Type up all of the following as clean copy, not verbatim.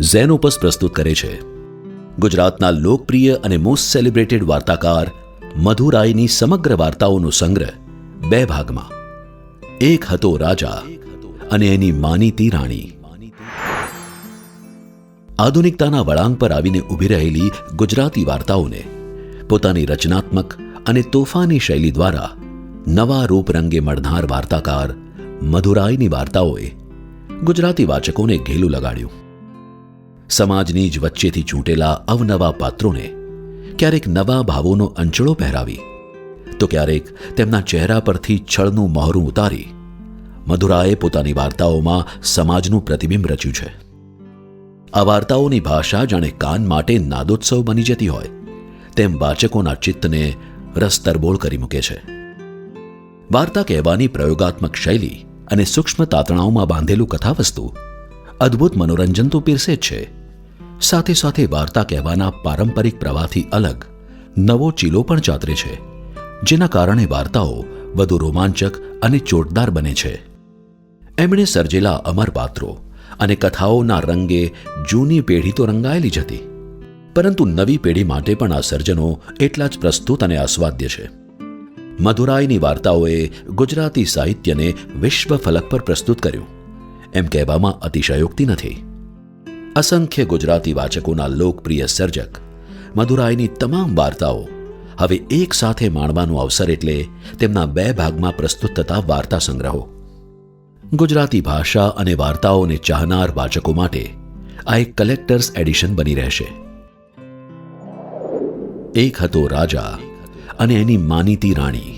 Xenopus પ્રસ્તુત કરે છે ગુજરાતના લોકપ્રિય અને મોસ્ટ સેલિબ્રેટેડ વાર્તાકાર મધુરાયની સમગ્ર વાર્તાઓનો સંગ્રહ 2 ભાગમાં. એક હતો રાજા અને એની માનીતી રાણી. આધુનિકતાના વળાંક પર આવીને ઊભી રહેલી ગુજરાતી વાર્તાઓને પોતાની રચનાત્મક અને તોફાની શૈલી દ્વારા નવા રૂપરંગે મળનાર વાર્તાકાર મધુરાયની વાર્તાઓએ ગુજરાતી વાચકોને ઘેલું લગાડ્યું. સમાજની જ વચ્ચેથી ચૂંટેલા અવનવા પાત્રોને ક્યારેક નવા ભાવોનો અંચળો પહેરાવી તો ક્યારેક તેમના ચહેરા પરથી છળનું મહોરું ઉતારી મધુરાએ પોતાની વાર્તાઓમાં સમાજનું પ્રતિબિંબ રચ્યું છે. આ વાર્તાઓની ભાષા જાણે કાન માટે નાદોત્સવ બની જતી હોય તેમ વાચકોના ચિત્તને રસતરબોળ કરી મૂકે છે. વાર્તા કહેવાની પ્રયોગાત્મક શૈલી અને સૂક્ષ્મ તાતણાઓમાં બાંધેલું કથાવસ્તુ અદ્ભુત મનોરંજન તો પીરસે જ છે, સાથે સાથે વાર્તા કહેવાના પારંપરિક પ્રવાહથી અલગ નવો ચીલો પણ ચાતરે છે, જેના કારણે વાર્તાઓ વધુ રોમાંચક અને ચોટદાર બને છે. એમણે સર્જેલા અમર પાત્રો અને કથાઓના રંગે જૂની પેઢી તો રંગાયેલી જ હતી, પરંતુ નવી પેઢી માટે પણ આ સર્જનો એટલા જ પ્રસ્તુત અને આસ્વાદ્ય છે. મધુરાયની વાર્તાઓએ ગુજરાતી સાહિત્યને વિશ્વ ફલક પર પ્રસ્તુત કર્યું એમ કહેવામાં અતિશયોક્તિ નથી. અસંખ્ય ગુજરાતી વાચકોના લોકપ્રિય સર્જક મધુરાયની તમામ વાર્તાઓ હવે એક સાથે માણવાનો અવસર એટલે તેમના 2 ભાગમાં પ્રસ્તુત થતા વાર્તા સંગ્રહો. ગુજરાતી ભાષા અને વાર્તાઓને ચાહનાર વાચકો માટે આ એક કલેક્ટર્સ એડિશન બની રહેશે. એક હતો રાજા અને એની માનીતી રાણી.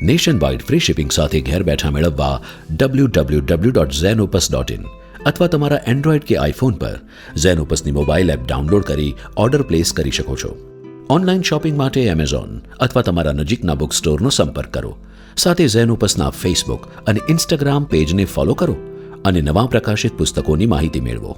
નેશન વાઇડ ફ્રી શિપિંગ સાથે ઘેર બેઠા મેળવવા www.zenopus.in અથવા તમારા એન્ડ્રોઇડ કે આઈફોન પર ઝેનોપસની મોબાઈલ એપ ડાઉનલોડ કરી ઓર્ડર પ્લેસ કરી શકો છો. ઓનલાઈન શોપિંગ માટે એમેઝોન અથવા તમારા નજીકના બુક સ્ટોરનો સંપર્ક કરો. સાથે ઝેનોપસના ફેસબુક અને ઇન્સ્ટાગ્રામ પેજને ફોલો કરો અને નવા પ્રકાશિત પુસ્તકોની માહિતી મેળવો.